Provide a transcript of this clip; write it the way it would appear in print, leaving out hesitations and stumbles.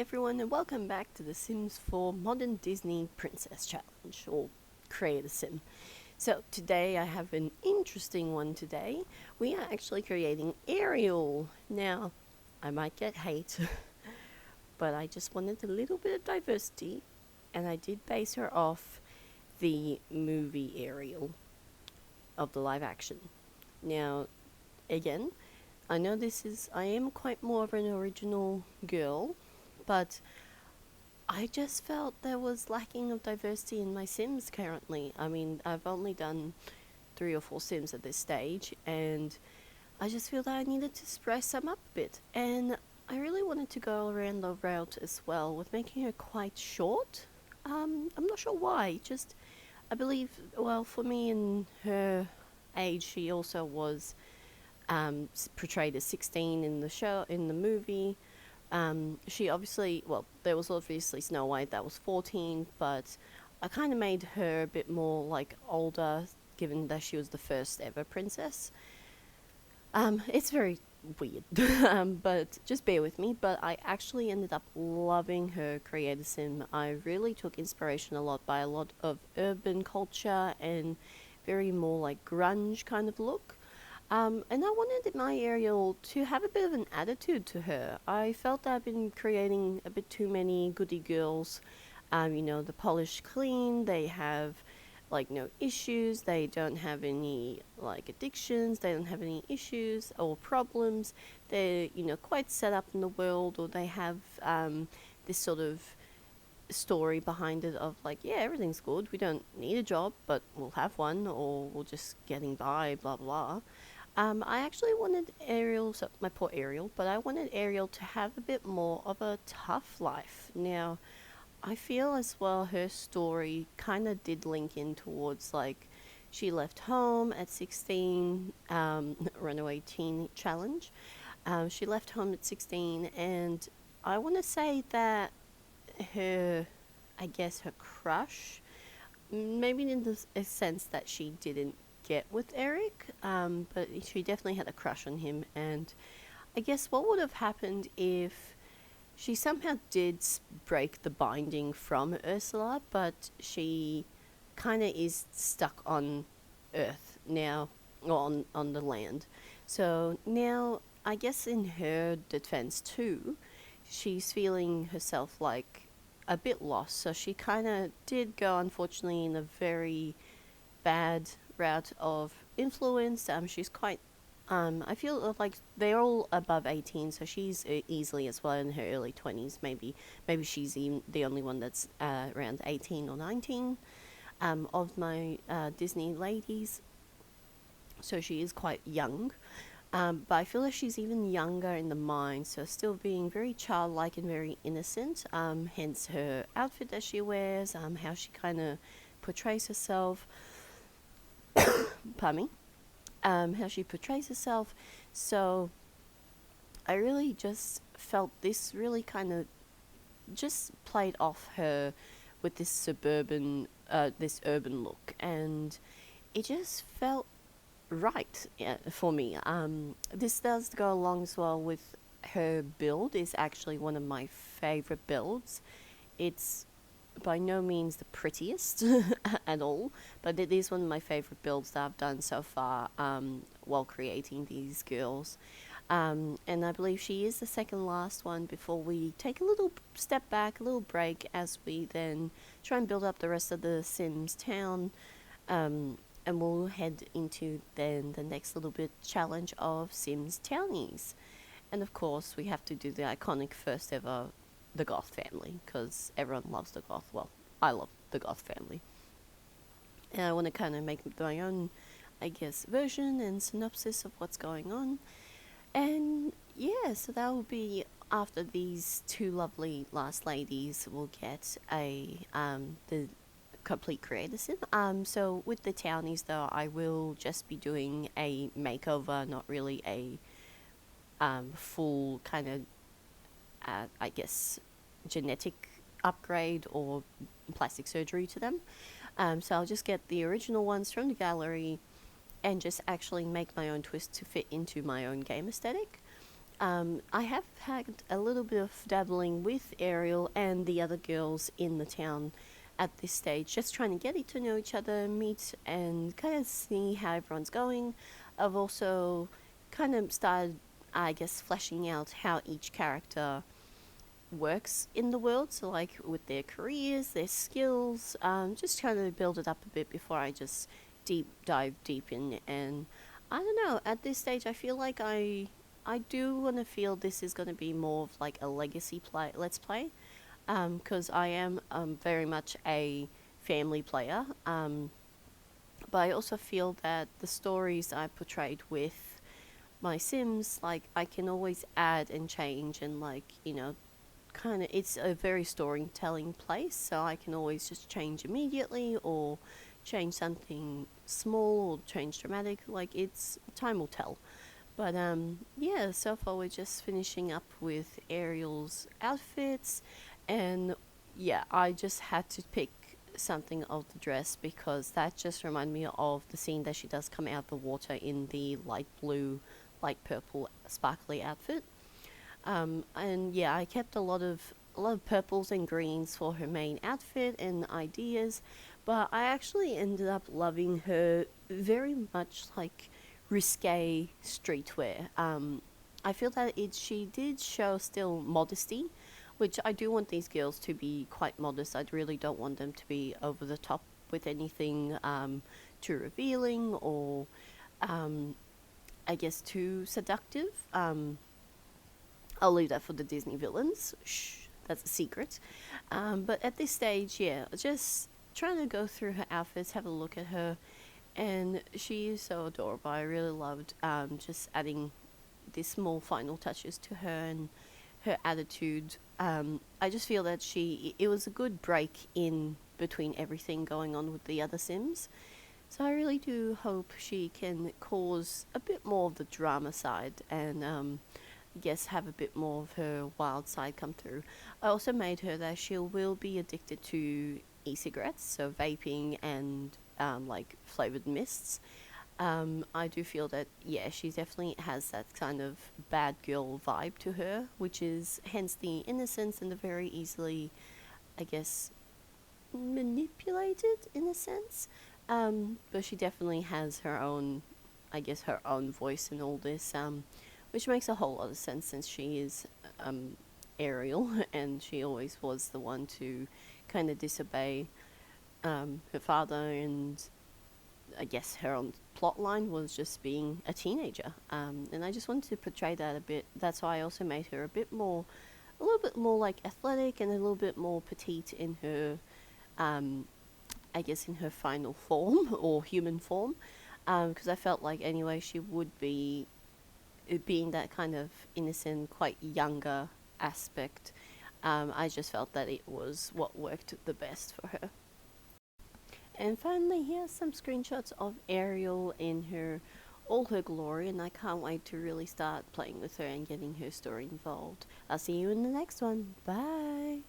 everyone, and welcome back to the Sims 4 Modern Disney Princess Challenge, or Create a Sim. So today I have an interesting one today. We are actually creating Ariel. Now, I might get hate, but I just wanted a little bit of diversity, and I did base her off the movie Ariel of the live action. Now, again, I know I am quite more of an original girl, but I just felt there was lacking of diversity in my Sims currently. I mean, I've only done 3 or 4 Sims at this stage, and I just feel that I needed to spice some up a bit. And I really wanted to go around the route as well with making her quite short. I'm not sure why, just I believe, well, for me in her age, she also was portrayed as 16 in the movie. She obviously, well, there was obviously Snow White that was 14, but I kind of made her a bit more like older, given that she was the first ever princess. It's very weird, but just bear with me. But I actually ended up loving her creator sim. I really took inspiration a lot by a lot of urban culture and very more like grunge kind of look. And I wanted my Ariel to have a bit of an attitude to her. I felt that I've been creating a bit too many goody girls. The polished clean, they have like no issues, they don't have any like addictions, they don't have any issues or problems. They're, quite set up in the world, or they have this sort of story behind it of like, yeah, everything's good. We don't need a job, but we'll have one, or we're just getting by, blah blah. I actually wanted Ariel, so my poor Ariel, but I wanted Ariel to have a bit more of a tough life. Now, I feel as well her story kind of did link in towards like she left home at 16, runaway teen challenge. She left home at 16, and I want to say that her, I guess her crush, maybe in the sense that she didn't get with Eric, but she definitely had a crush on him. And I guess what would have happened if she somehow did break the binding from Ursula, but she kind of is stuck on Earth now, or on the land. So now, I guess in her defense too, she's feeling herself like a bit lost. So she kind of did go, unfortunately, in a very bad route of influence. She's quite. I feel like they're all above 18, so she's easily as well in her early 20s. Maybe she's even the only one that's around 18 or 19 of my Disney ladies. So she is quite young. But I feel like she's even younger in the mind, so still being very childlike and very innocent. Hence her outfit that she wears, how she kind of portrays herself. Pardon me. How she portrays herself. So I really just felt this really kind of just played off her with this this urban look, and it just felt right, yeah, for me. This does go along as well with her build. Is actually one of my favorite builds. It's by no means the prettiest at all, but it is one of my favorite builds that I've done so far while creating these girls. And I believe she is the second last one before we take a little step back, a little break, as we then try and build up the rest of the Sims town. And we'll head into then the next little bit challenge of Sims Townies. And of course, we have to do the iconic first ever the Goth family, because everyone loves the Goth. Well, I love the Goth family. And I want to kind of make my own, I guess, version and synopsis of what's going on. And yeah, so that will be after these two lovely last ladies will get the complete creator sim. So with the townies though, I will just be doing a makeover, not really a full kind of I guess genetic upgrade or plastic surgery to them. So I'll just get the original ones from the gallery and just actually make my own twist to fit into my own game aesthetic. I have had a little bit of dabbling with Ariel and the other girls in the town at this stage, just trying to get to know each other, meet, and kind of see how everyone's going. I've also kind of started, I guess, fleshing out how each character works in the world. So, like with their careers, their skills, just trying to build it up a bit before I just dive deep in. And I don't know. At this stage, I feel like I do want to feel this is going to be more of like a legacy play, let's play, because I am very much a family player. But I also feel that the stories I portrayed with my Sims, like I can always add and change and like kind of it's a very storytelling place, so I can always just change immediately or change something small or change dramatic. Like it's time will tell. But yeah, so far we're just finishing up with Ariel's outfits, and yeah, I just had to pick something of the dress because that just reminded me of the scene that she does come out of the water in the light blue, light purple, sparkly outfit. And yeah, I kept a lot of purples and greens for her main outfit and ideas, but I actually ended up loving her very much like risque streetwear. I feel that she did show still modesty, which I do want these girls to be quite modest. I really don't want them to be over the top with anything too revealing or um, I guess too seductive. I'll leave that for the Disney villains. Shh, that's a secret. But at this stage, yeah, just trying to go through her outfits, have a look at her, and she is so adorable. I really loved just adding these small final touches to her and her attitude. I just feel that it was a good break in between everything going on with the other Sims. So I really do hope she can cause a bit more of the drama side and I guess have a bit more of her wild side come through. I also made her that she will be addicted to e-cigarettes, so vaping and like flavored mists. I do feel that yeah, she definitely has that kind of bad girl vibe to her, which is hence the innocence and the very easily, I guess, manipulated in a sense. But she definitely has her own, I guess, her own voice in all this. Which makes a whole lot of sense since she is Ariel and she always was the one to kind of disobey her father, and I guess her own plot line was just being a teenager. And I just wanted to portray that a bit. That's why I also made her a little bit more like athletic and a little bit more petite in her, I guess, in her final form or human form. Because I felt like anyway she would be it being that kind of innocent, quite younger aspect. I just felt that it was what worked the best for her. And finally, here's some screenshots of Ariel in all her glory, and I can't wait to really start playing with her and getting her story involved. I'll see you in the next one. Bye!